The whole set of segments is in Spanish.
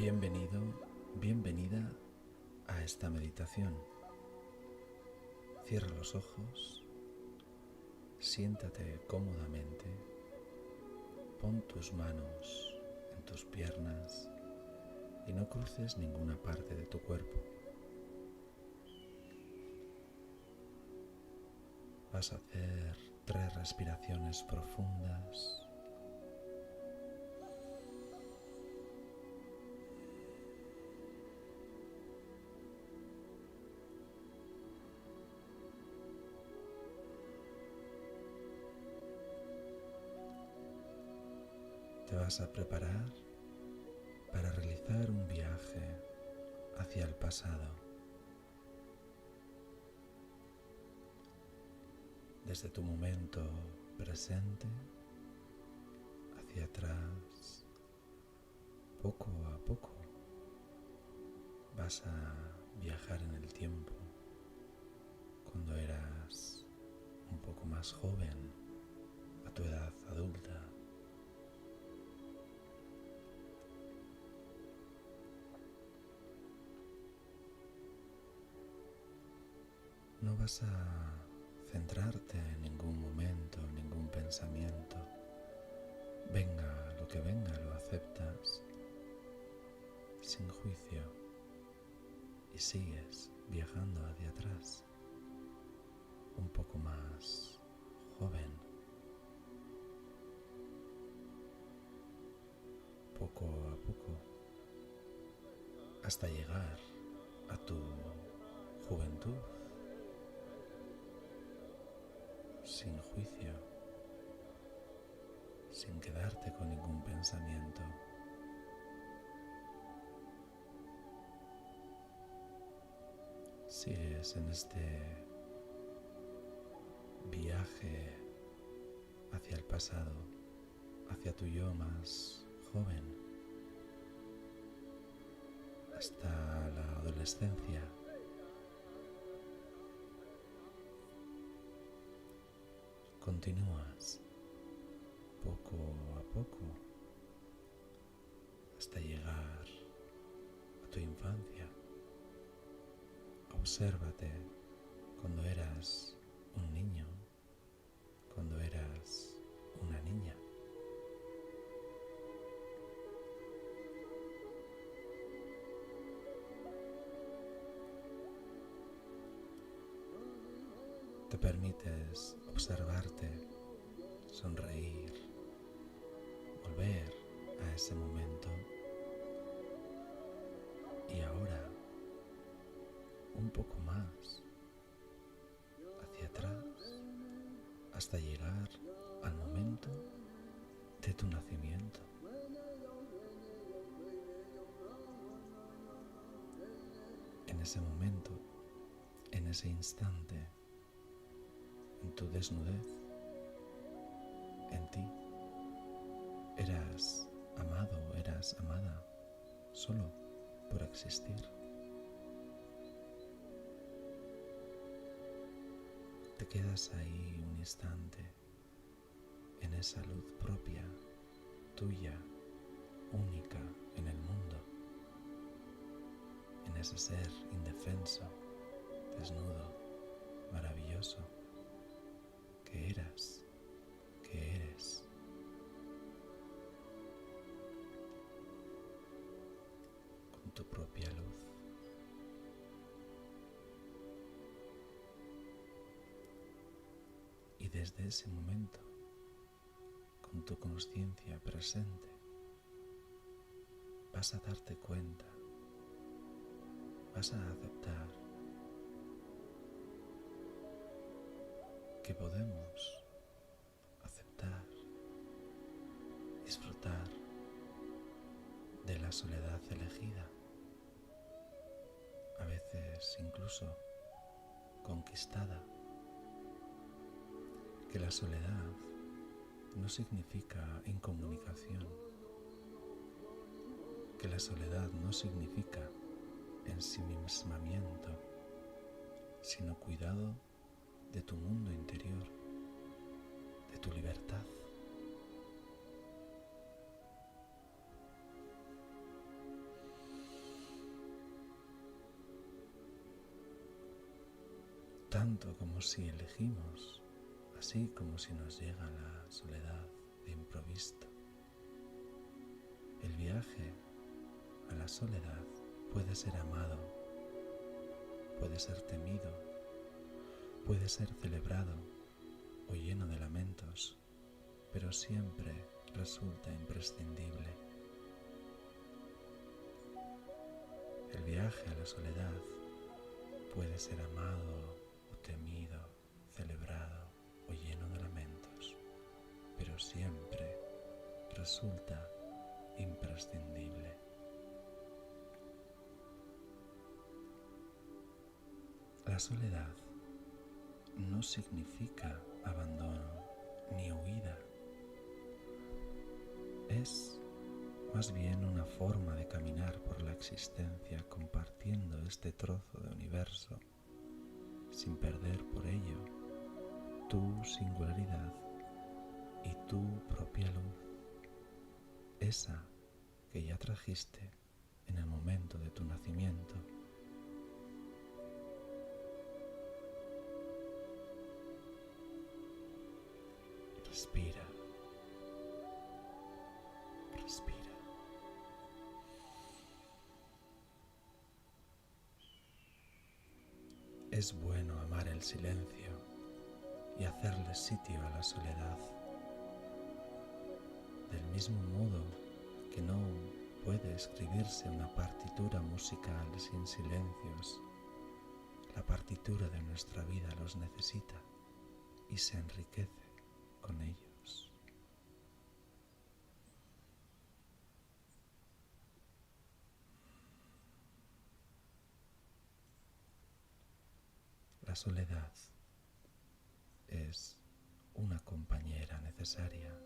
Bienvenido, bienvenida a esta meditación. Cierra los ojos, siéntate cómodamente, pon tus manos en tus piernas y no cruces ninguna parte de tu cuerpo. Vas a hacer 3 respiraciones profundas. Te vas a preparar para realizar un viaje hacia el pasado. Desde tu momento presente hacia atrás, poco a poco, vas a viajar en el tiempo cuando eras un poco más joven, a tu edad adulta. No vas a centrarte en ningún momento, ningún pensamiento. Venga lo que venga, lo aceptas sin juicio y sigues viajando hacia atrás, un poco más joven, poco a poco, hasta llegar a tu juventud, sin juicio, sin quedarte con ningún pensamiento. Sigues en este viaje hacia el pasado, hacia tu yo más joven, hasta la adolescencia. Continúas poco a poco hasta llegar a tu infancia. Obsérvate cuando eras un niño, cuando eras una niña. Te permites observarte, sonreír, volver a ese momento y ahora un poco más hacia atrás hasta llegar al momento de tu nacimiento. En ese momento, en ese instante, en tu desnudez, en ti, eras amado, eras amada, solo por existir. Te quedas ahí un instante, en esa luz propia, tuya, única en el mundo, en ese ser indefenso, desnudo, maravilloso, que eras, que eres. Con tu propia luz. Y desde ese momento, con tu conciencia presente, vas a darte cuenta, vas a aceptar que podemos aceptar, disfrutar de la soledad elegida, a veces incluso conquistada, que la soledad no significa incomunicación, que la soledad no significa ensimismamiento, sino cuidado de tu mundo interior, de tu libertad. tanto como si elegimos, así como si nos llega la soledad de improviso. El viaje a la soledad puede ser amado, puede ser temido, puede ser celebrado o lleno de lamentos, pero siempre resulta imprescindible. El viaje a la soledad puede ser amado o temido, celebrado o lleno de lamentos, pero siempre resulta imprescindible. La soledad no significa abandono ni huida. Es más bien una forma de caminar por la existencia compartiendo este trozo de universo sin perder por ello tu singularidad y tu propia luz, esa que ya trajiste en el momento de tu nacimiento. Respira, respira. Es bueno amar el silencio y hacerle sitio a la soledad. Del mismo modo que no puede escribirse una partitura musical sin silencios, la partitura de nuestra vida los necesita y se enriquece con ellos. La soledad es una compañera necesaria.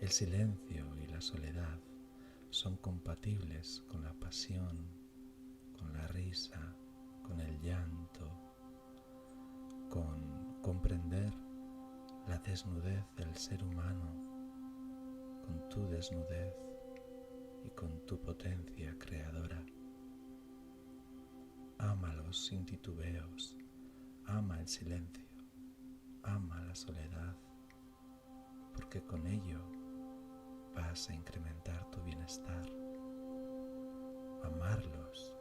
El silencio y la soledad son compatibles con la pasión, con la risa, con el llanto, con comprender la desnudez del ser humano, con tu desnudez y con tu potencia creadora. Ámalos sin titubeos, ama el silencio, ama la soledad, porque con ello vas a incrementar tu bienestar. Amarlos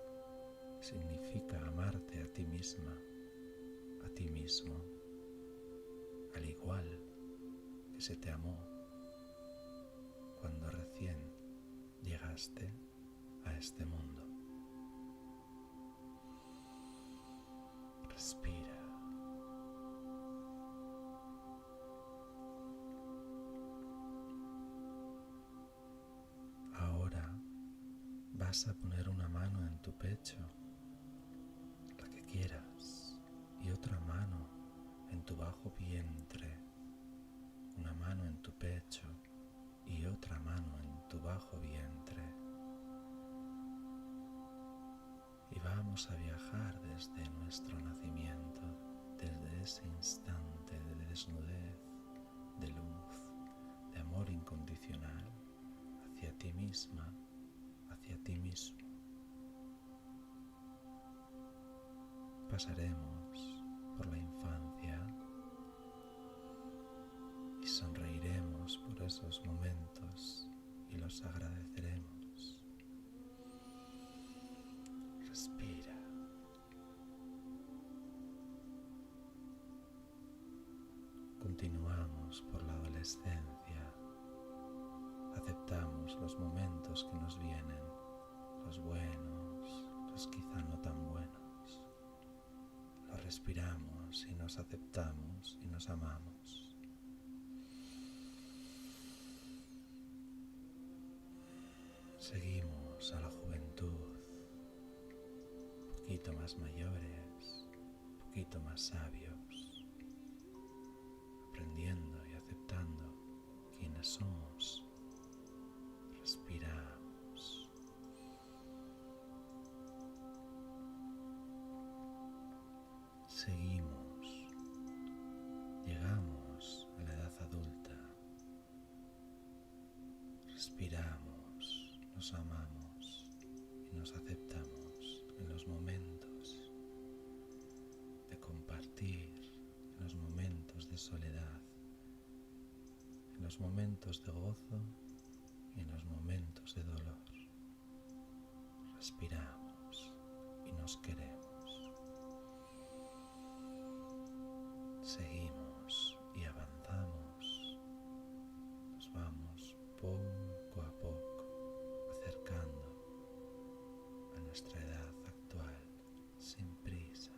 significa amarte a ti misma, a ti mismo, al igual que se te amó cuando recién llegaste a este mundo. Respira. Ahora vas a poner una mano en tu pecho, la que quieras, y otra mano en tu bajo vientre, una mano en tu pecho y otra mano en tu bajo vientre. Y vamos a viajar desde nuestro nacimiento, desde ese instante de desnudez, de luz, de amor incondicional hacia ti misma, hacia ti mismo. Pasaremos por la infancia y sonreiremos por esos momentos y los agradeceremos. Respira. Continuamos por la adolescencia. Aceptamos los momentos que nos vienen, los buenos, los quizá no tan buenos. Los respiramos y nos aceptamos y nos amamos. Seguimos a la juventud, un poquito más mayores, un poquito más sabios, aprendiendo y aceptando quiénes somos. Respiramos. Seguimos. Llegamos a la edad adulta. Respiramos, nos amamos y nos aceptamos en los momentos los momentos de gozo y en los momentos de dolor. Respiramos y nos queremos. Seguimos y avanzamos. Nos vamos poco a poco acercando a nuestra edad actual, sin prisa,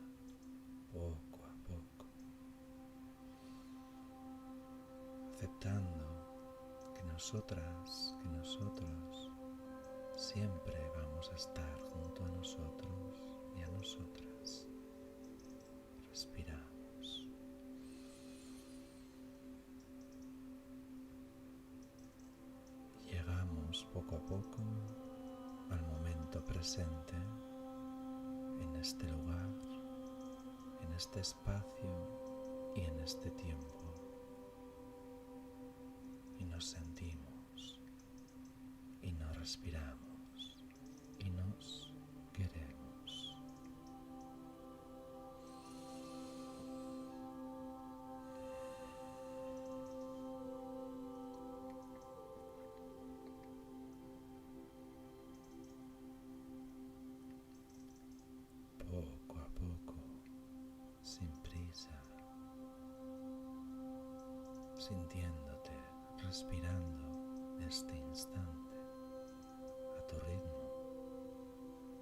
poco a poco, aceptando que nosotras, que nosotros siempre vamos a estar junto a nosotros y a nosotras. Respiramos. Llegamos poco a poco al momento presente, en este lugar, en este espacio y en este tiempo. Y nos sentimos, y nos respiramos, y nos queremos. Poco a poco, sin prisa, sintiéndote, respirando este instante a tu ritmo,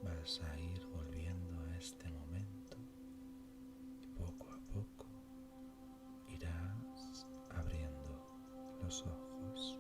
vas a ir volviendo a este momento y poco a poco irás abriendo los ojos.